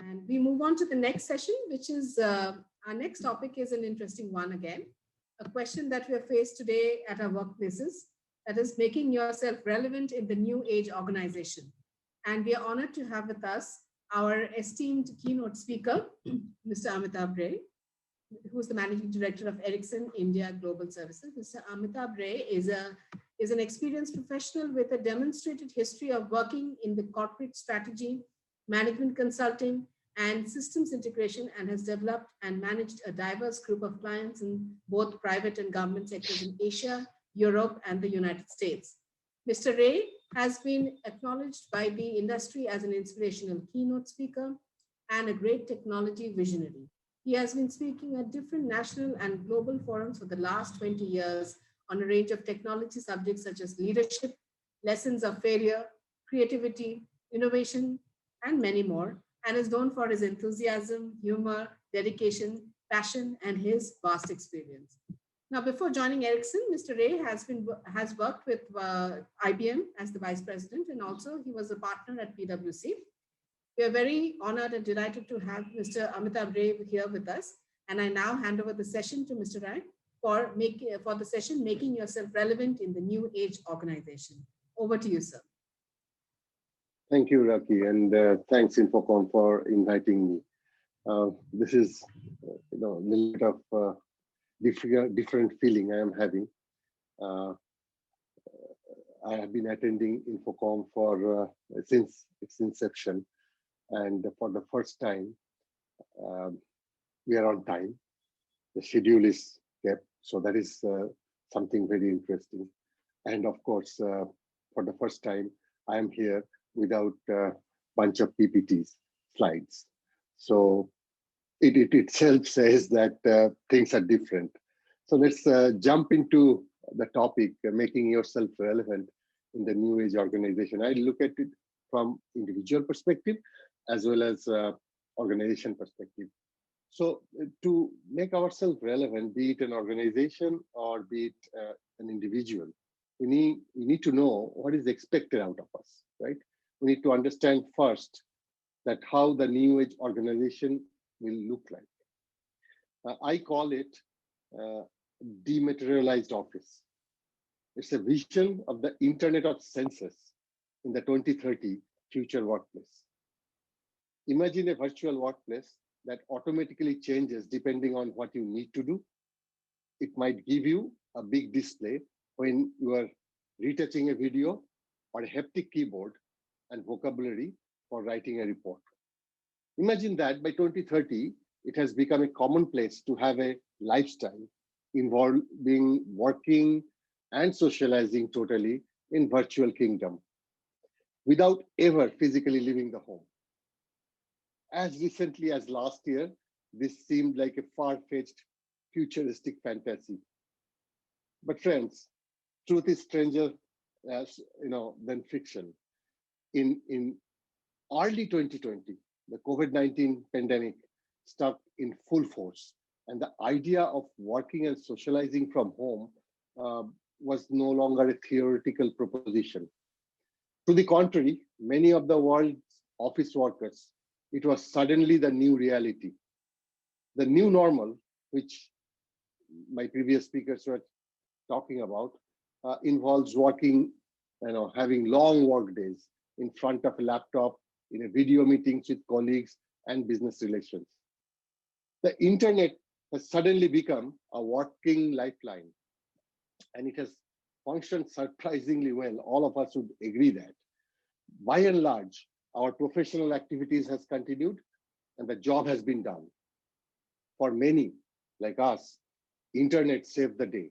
And we move on to the next session, which is our next topic is an interesting one again. A question that we are faced today at our workplaces, that is making yourself relevant in the new age organization. And we are honored to have with us our esteemed keynote speaker, Mr. Amitabh Ray, who is the Managing Director of Ericsson India Global Services. Mr. Amitabh Ray is an experienced professional with a demonstrated history of working in the corporate strategy, management consulting, and systems integration, and has developed and managed a diverse group of clients in both private and government sectors in Asia, Europe, and the United States. Mr. Ray has been acknowledged by the industry as an inspirational keynote speaker and a great technology visionary. He has been speaking at different national and global forums for the last 20 years on a range of technology subjects such as leadership, lessons of failure, creativity, innovation, and many more, and is known for his enthusiasm, humor, dedication, passion, and his vast experience. Now, before joining Ericsson, Mr. Ray has worked with IBM as the vice president, and also he was a partner at PwC. We are very honored and delighted to have Mr. Amitabh Ray here with us. And I now hand over the session to Mr. Ray for the session, Making Yourself Relevant in the New Age Organization. Over to you, sir. Thank you, Raki, and thanks INFOCOM for inviting me. This is, a little bit of different feeling I am having. I have been attending INFOCOM for since its inception, and for the first time, we are on time. The schedule is kept, so that is something very interesting. And of course, for the first time, I am here without a bunch of PPTs, slides. So it itself says that things are different. So let's jump into the topic, making yourself relevant in the new age organization. I look at it from individual perspective as well as organization perspective. So to make ourselves relevant, be it an organization or be it an individual, we need to know what is expected out of us, right? We need to understand first that how the new age organization will look like. I call it dematerialized office. It's a vision of the Internet of Senses in the 2030 future workplace. Imagine a virtual workplace that automatically changes depending on what you need to do. It might give you a big display when you are retouching a video, or a haptic keyboard and vocabulary for writing a report. Imagine that by 2030, it has become a commonplace to have a lifestyle involving working and socializing totally in virtual kingdom without ever physically leaving the home. As recently as last year, this seemed like a far-fetched futuristic fantasy. But friends, truth is stranger than fiction. In early 2020, the COVID-19 pandemic struck in full force, and the idea of working and socializing from home was no longer a theoretical proposition. To the contrary, many of the world's office workers, it was suddenly the new reality. The new normal, which my previous speakers were talking about, involves working, having long work days in front of a laptop, in a video meetings with colleagues and business relations. The internet has suddenly become a working lifeline, and it has functioned surprisingly well. All of us would agree that. By and large, our professional activities has continued and the job has been done. For many, like us, internet saved the day.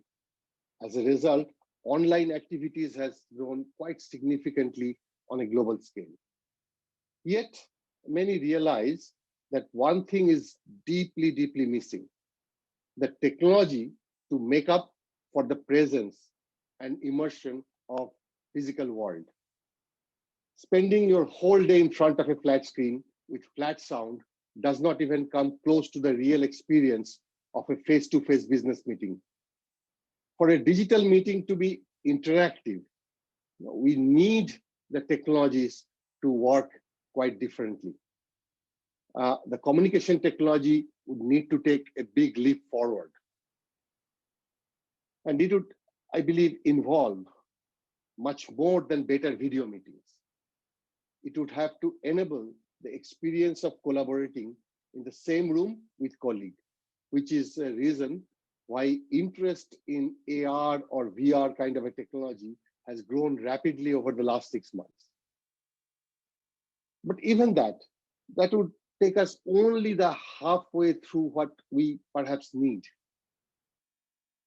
As a result, online activities has grown quite significantly on a global scale. Yet, many realize that one thing is deeply, deeply missing: the technology to make up for the presence and immersion of physical world. Spending your whole day in front of a flat screen with flat sound does not even come close to the real experience of a face-to-face business meeting. For a digital meeting to be interactive, we need the technologies to work quite differently. the communication technology would need to take a big leap forward. And it would, I believe, involve much more than better video meetings. It would have to enable the experience of collaborating in the same room with colleagues, which is a reason why interest in AR or VR kind of a technology has grown rapidly over the last 6 months. But even that would take us only the halfway through what we perhaps need.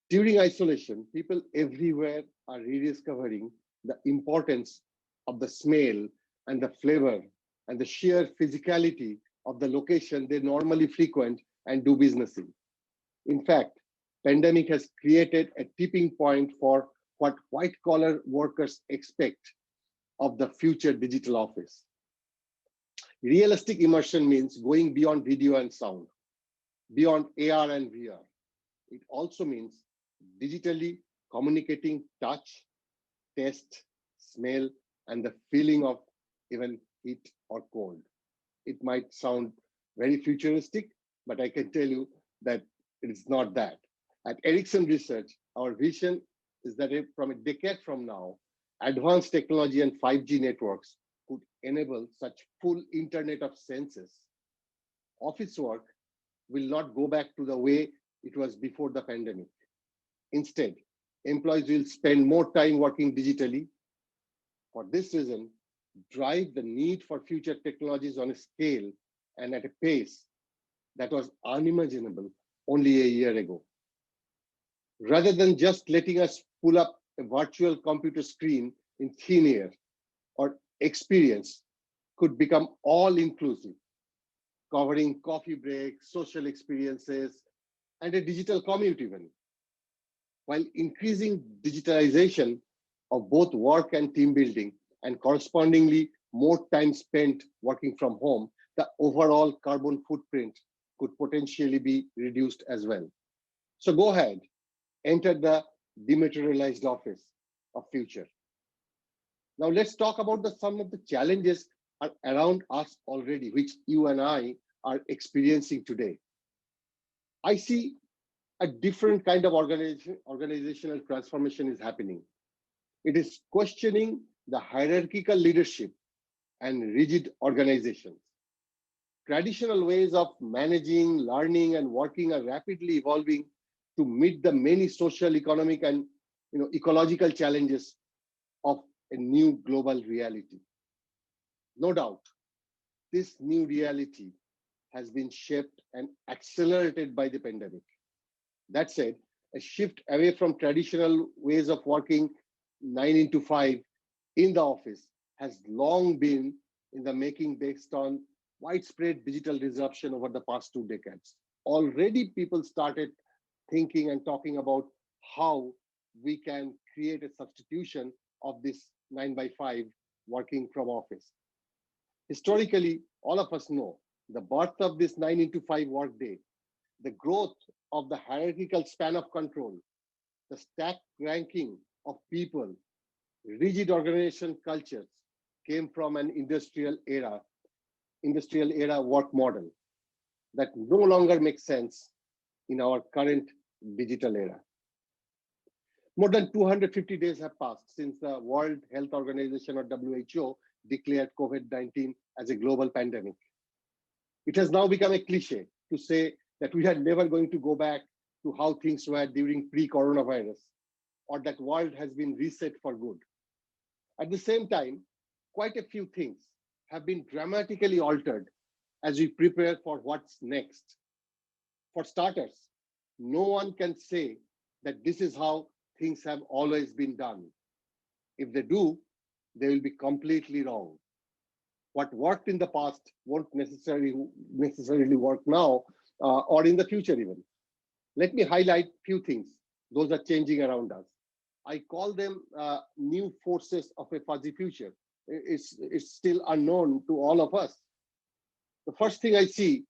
During isolation, people everywhere are rediscovering the importance of the smell and the flavor and the sheer physicality of the location they normally frequent and do business in. In fact, pandemic has created a tipping point for what white-collar workers expect of the future digital office. Realistic immersion means going beyond video and sound, beyond AR and VR. It also means digitally communicating touch, taste, smell, and the feeling of even heat or cold. It might sound very futuristic, but I can tell you that it is not that. At Ericsson Research, our vision is that from a decade from now, advanced technology and 5G networks could enable such full Internet of Senses. Office work will not go back to the way it was before the pandemic. Instead, employees will spend more time working digitally. For this reason, drive the need for future technologies on a scale and at a pace that was unimaginable only a year ago. Rather than just letting us pull up a virtual computer screen in thin air, or experience could become all-inclusive, covering coffee breaks, social experiences, and a digital commute even. While increasing digitalization of both work and team building, and correspondingly more time spent working from home, the overall carbon footprint could potentially be reduced as well. So go ahead, enter the dematerialized office of future. Now let's talk about some of the challenges are around us already, which you and I are experiencing today. I see a different kind of organizational transformation is happening. It is questioning the hierarchical leadership and rigid organizations. Traditional ways of managing, learning, and working are rapidly evolving to meet the many social, economic, and ecological challenges of a new global reality. No doubt, this new reality has been shaped and accelerated by the pandemic. That said, a shift away from traditional ways of working 9 to 5 in the office has long been in the making based on widespread digital disruption over the past 2 decades. Already people started thinking and talking about how we can create a substitution of this 9/5 working from office. Historically, all of us know the birth of this 9 to 5 workday, the growth of the hierarchical span of control, the stacked ranking of people, rigid organization cultures came from an industrial era work model that no longer makes sense in our current digital era. More than 250 days have passed since the World Health Organization, or WHO, declared COVID-19 as a global pandemic. It has now become a cliche to say that we are never going to go back to how things were during pre-coronavirus, or that world has been reset for good. At the same time, quite a few things have been dramatically altered as we prepare for what's next. For starters, no one can say that this is how things have always been done. If they do, they will be completely wrong. What worked in the past won't necessarily work now or in the future even. Let me highlight few things. Those are changing around us. I call them new forces of a fuzzy future. It's still unknown to all of us. The first thing I see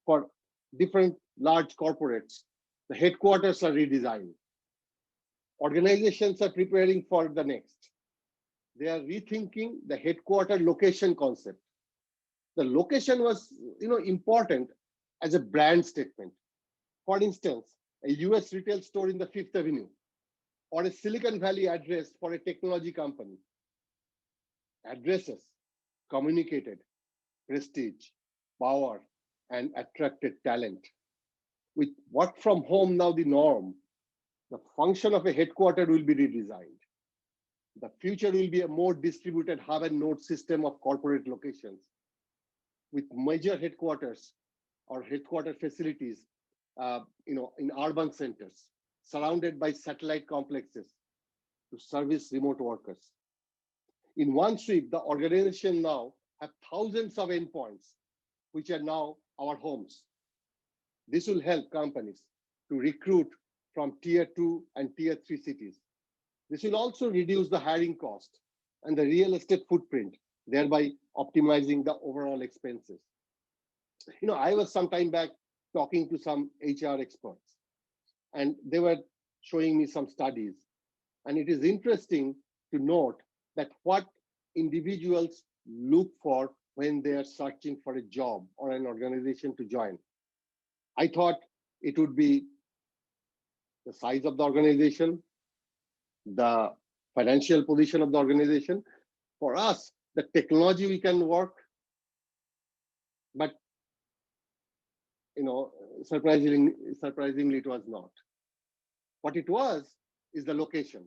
for different large corporates, the headquarters are redesigned. Organizations are preparing for the next. They are rethinking the headquarter location concept. the location was important as a brand statement. For instance, a US retail store in the Fifth Avenue or a Silicon Valley address for a technology company. Addresses communicated prestige, power, and attracted talent. With work from home now the norm, the function of a headquarter will be redesigned. The future will be a more distributed hub and node system of corporate locations with major headquarters or headquarter facilities in urban centers, surrounded by satellite complexes to service remote workers. In one sweep, the organization now have thousands of endpoints, which are now our homes. This will help companies to recruit from tier 2 and tier 3 cities. This will also reduce the hiring cost and the real estate footprint, thereby optimizing the overall expenses. I was some time back talking to some HR experts, and they were showing me some studies. And it is interesting to note that what individuals look for when they are searching for a job or an organization to join. I thought it would be the size of the organization, the financial position of the organization. For us, the technology we can work, but surprisingly it was not. What it was is the location.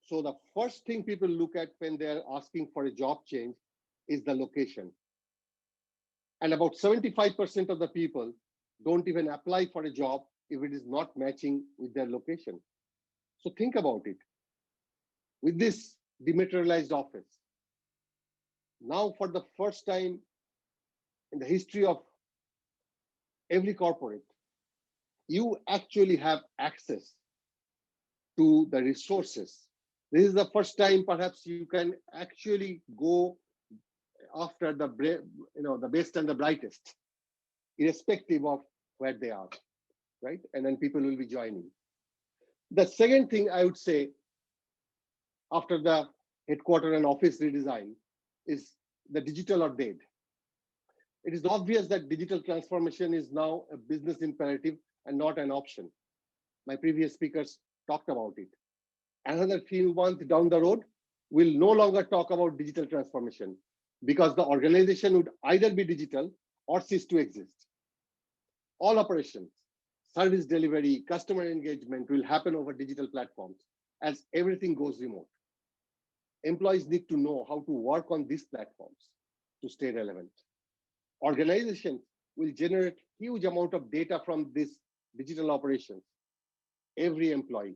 So the first thing people look at when they're asking for a job change is the location. And about 75% of the people don't even apply for a job if it is not matching with their location. So think about it. With this dematerialized office, now for the first time in the history of every corporate, you actually have access to the resources. This is the first time perhaps you can actually go after the best and the brightest, irrespective of where they are, right? And then people will be joining. The second thing I would say after the headquarter and office redesign is the digital or dead. It is obvious that digital transformation is now a business imperative and not an option. My previous speakers talked about it. Another few months down the road, we'll no longer talk about digital transformation because the organization would either be digital or cease to exist. All operations, service delivery, customer engagement will happen over digital platforms as everything goes remote. Employees need to know how to work on these platforms to stay relevant. Organizations will generate huge amount of data from these digital operations. Every employee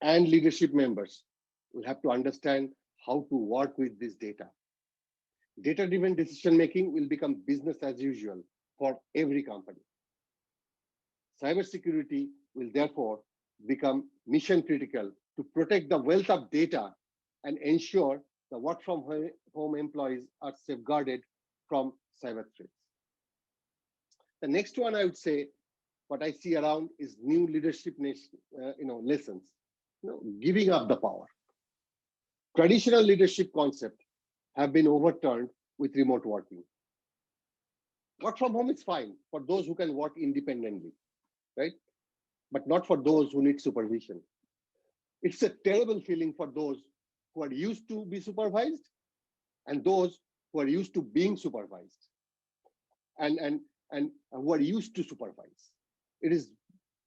and leadership members will have to understand how to work with this data. Data-driven decision-making will become business as usual for every company. Cybersecurity will therefore become mission critical to protect the wealth of data and ensure the work from home employees are safeguarded from cyber threats. The next one I would say, what I see around is new leadership lessons, giving up the power. Traditional leadership concepts have been overturned with remote working. Work from home is fine for those who can work independently, right? But not for those who need supervision. It's a terrible feeling for those who are used to be supervised and those who are used to being supervised and who are used to supervise. It is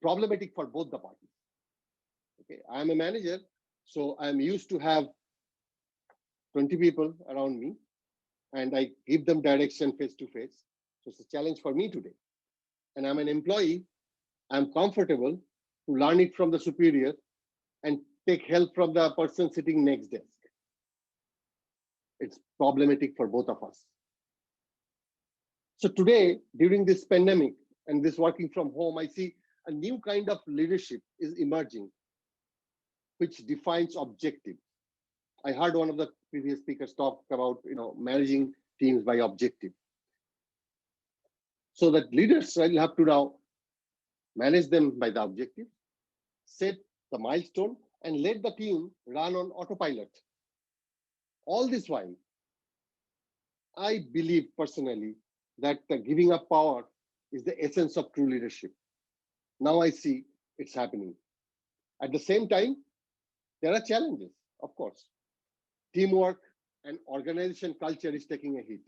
problematic for both the parties. Okay, I'm a manager, so I'm used to have 20 people around me and I give them direction face to face. So it's a challenge for me today. And I'm an employee, I'm comfortable to learn it from the superior and take help from the person sitting next desk. It's problematic for both of us. So today, during this pandemic and this working from home, I see a new kind of leadership is emerging, which defines objectives. I heard one of the previous speakers talk about managing teams by objective. So that leaders will have to now manage them by the objective, set the milestone, and let the team run on autopilot. All this while, I believe personally that giving up power is the essence of true leadership. Now I see it's happening. At the same time, there are challenges, of course. Teamwork and organization culture is taking a hit.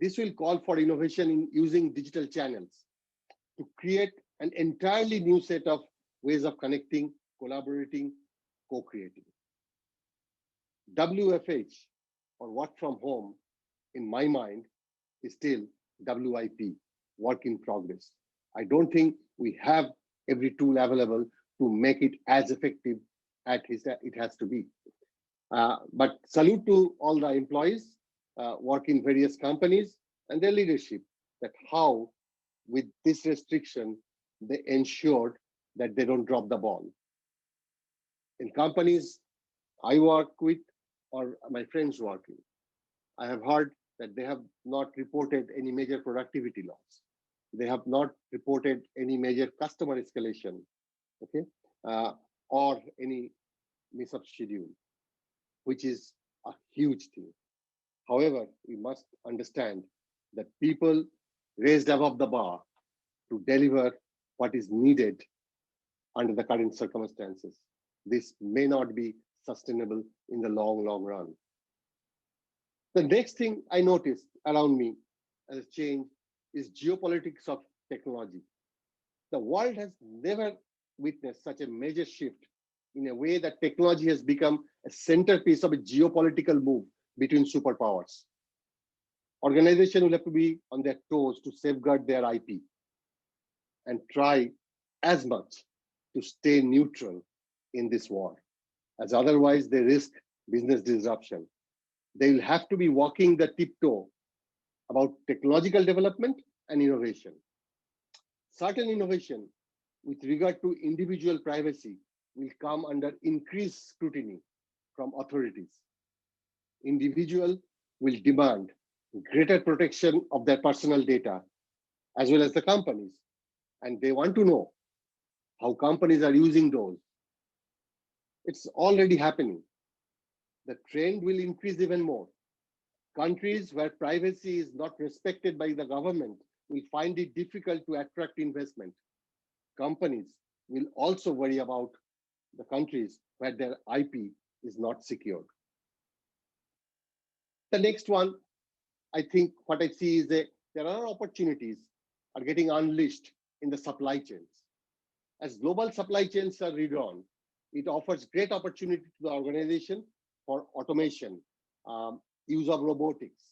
This will call for innovation in using digital channels to create an entirely new set of ways of connecting, collaborating, co-creating. WFH, or work from home, in my mind, is still WIP, work in progress. I don't think we have every tool available to make it as effective as it has to be. But salute to all the employees work in various companies and their leadership, that how with this restriction, they ensured that they don't drop the ball. In companies I work with or my friends working, I have heard that they have not reported any major productivity loss. They have not reported any major customer escalation, okay, or any miss of schedule, which is a huge thing. However, we must understand that people raised above the bar to deliver what is needed under the current circumstances. This may not be sustainable in the long, long run. The next thing I noticed around me as a change is geopolitics of technology. The world has never witnessed such a major shift in a way that technology has become a centerpiece of a geopolitical move between superpowers. Organizations will have to be on their toes to safeguard their IP and try as much to stay neutral in this war, as otherwise they risk business disruption. They will have to be walking the tiptoe about technological development and innovation. Certain innovation with regard to individual privacy will come under increased scrutiny from authorities. Individuals will demand greater protection of their personal data, as well as the companies. And they want to know how companies are using those. It's already happening. The trend will increase even more. Countries where privacy is not respected by the government will find it difficult to attract investment. Companies will also worry about the countries where their IP is not secured. The next one, I think what I see is that there are opportunities are getting unleashed in the supply chains. As global supply chains are redrawn, it offers great opportunity to the organization for automation, use of robotics,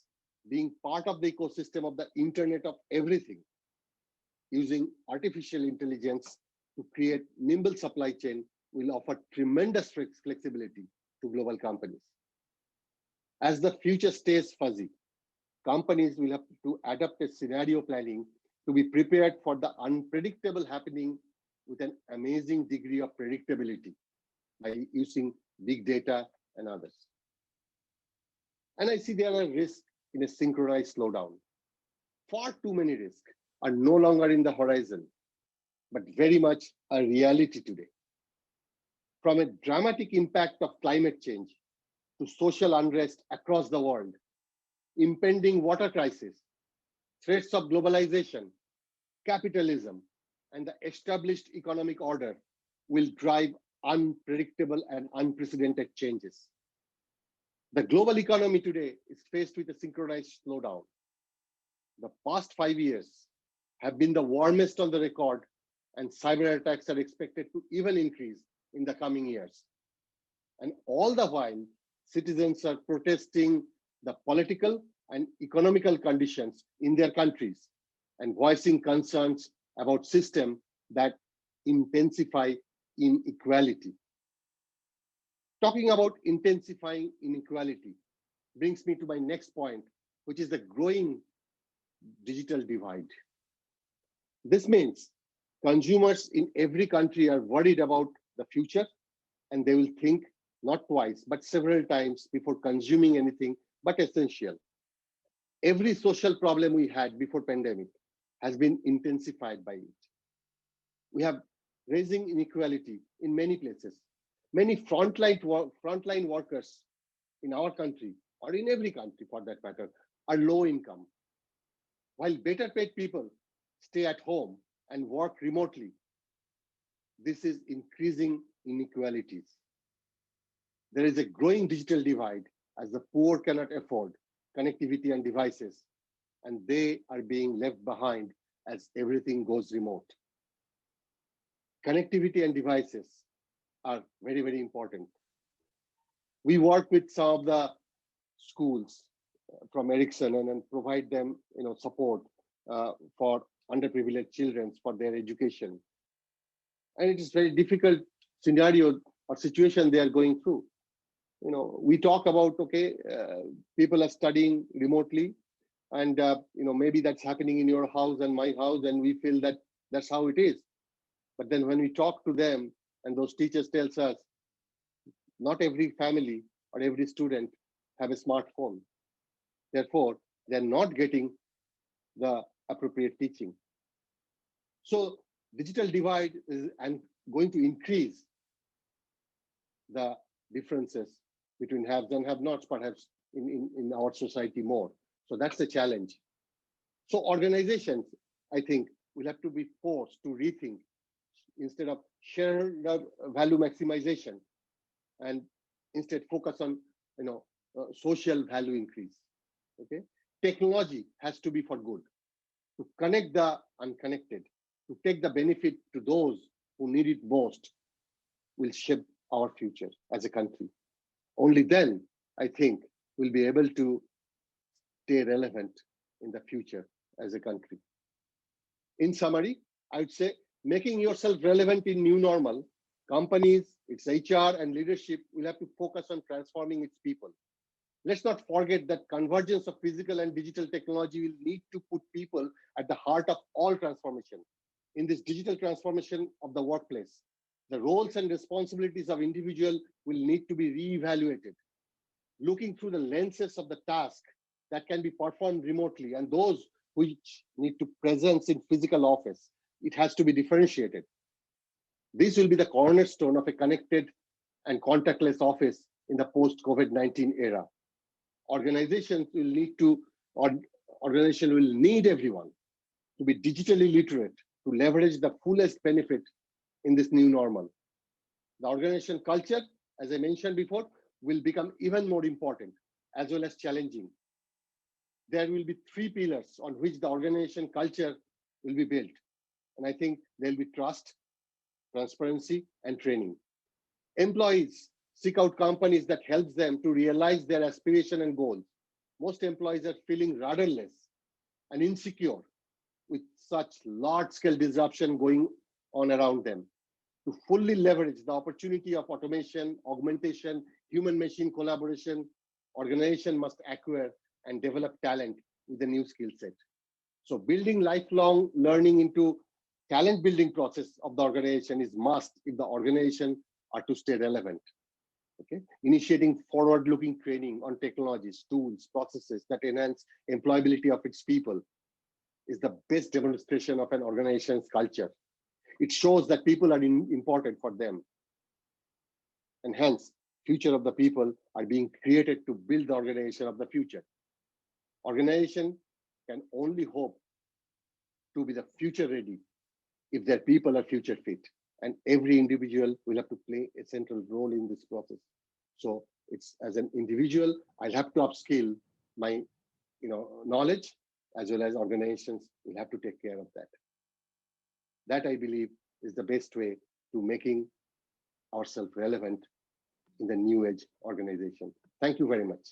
being part of the ecosystem of the Internet of Everything, using artificial intelligence to create nimble supply chain will offer tremendous flexibility to global companies. As the future stays fuzzy, companies will have to adapt a scenario planning to be prepared for the unpredictable happening with an amazing degree of predictability by using big data and others. And I see there are risks in a synchronized slowdown. Far too many risks are no longer in the horizon, but very much a reality today. From a dramatic impact of climate change to social unrest across the world, impending water crisis, threats of globalization, capitalism, and the established economic order will drive unpredictable and unprecedented changes. The global economy today is faced with a synchronized slowdown. The past 5 years have been the warmest on the record, and cyber attacks are expected to even increase in the coming years. And all the while, citizens are protesting the political and economical conditions in their countries and voicing concerns about systems that intensify inequality. Talking about intensifying inequality brings me to my next point, which is the growing digital divide. This means consumers in every country are worried about the future, and they will think not twice, but several times before consuming anything but essential. Every social problem we had before pandemic has been intensified by it. We have raising inequality in many places. Many frontline workers in our country, or in every country for that matter, are low income. while better paid people stay at home and work remotely, this is increasing inequalities. There is a growing digital divide as the poor cannot afford connectivity and devices, and they are being left behind as everything goes remote. Connectivity and devices are very, very important. We work with some of the schools from Ericsson and provide them, support for underprivileged children for their education. And it is very difficult scenario or situation they are going through. We talk about, okay, people are studying remotely, and maybe that's happening in your house and my house, and we feel that that's how it is. But then when we talk to them, and those teachers tells us, not every family or every student have a smartphone. Therefore, they're not getting the appropriate teaching. So digital divide is going to increase the differences between haves and have-nots, perhaps in our society more. So that's the challenge. So organizations, I think, will have to be forced to rethink instead of shareholder value maximization, and instead focus on social value increase. Okay, technology has to be for good, to connect the unconnected, to take the benefit to those who need it most, will shape our future as a country. Only then, I think, we'll be able to stay relevant in the future as a country. In summary, I would say making yourself relevant in new normal, companies, its HR and leadership will have to focus on transforming its people. Let's not forget that convergence of physical and digital technology will need to put people at the heart of all transformation. In this digital transformation of the workplace, the roles and responsibilities of individuals will need to be reevaluated, looking through the lenses of the task that can be performed remotely and those which need to presence in physical office. It has to be differentiated. This will be the cornerstone of a connected and contactless office in the post-COVID-19 era. Organizations will need everyone to be digitally literate to leverage the fullest benefit in this new normal. The organization culture, as I mentioned before, will become even more important as well as challenging. There will be 3 pillars on which the organization culture will be built. And I think there'll be trust, transparency, and training. Employees seek out companies that helps them to realize their aspiration and goals. Most employees are feeling rudderless and insecure with such large-scale disruption going on around them. To fully leverage the opportunity of automation, augmentation, human-machine collaboration, organization must acquire and develop talent with a new skill set. So building lifelong learning into talent building process of the organization is must if the organization are to stay relevant. Okay, initiating forward-looking training on technologies, tools, processes that enhance employability of its people is the best demonstration of an organization's culture. It shows that people are important for them, and hence, future of the people are being created to build the organization of the future. Organization can only hope to be the future ready if their people are future fit, and every individual will have to play a central role in this process. So it's as an individual, I'll have to upskill my knowledge, as well as organizations will have to take care of that. That I believe is the best way to making ourselves relevant in the new age organization. Thank you very much.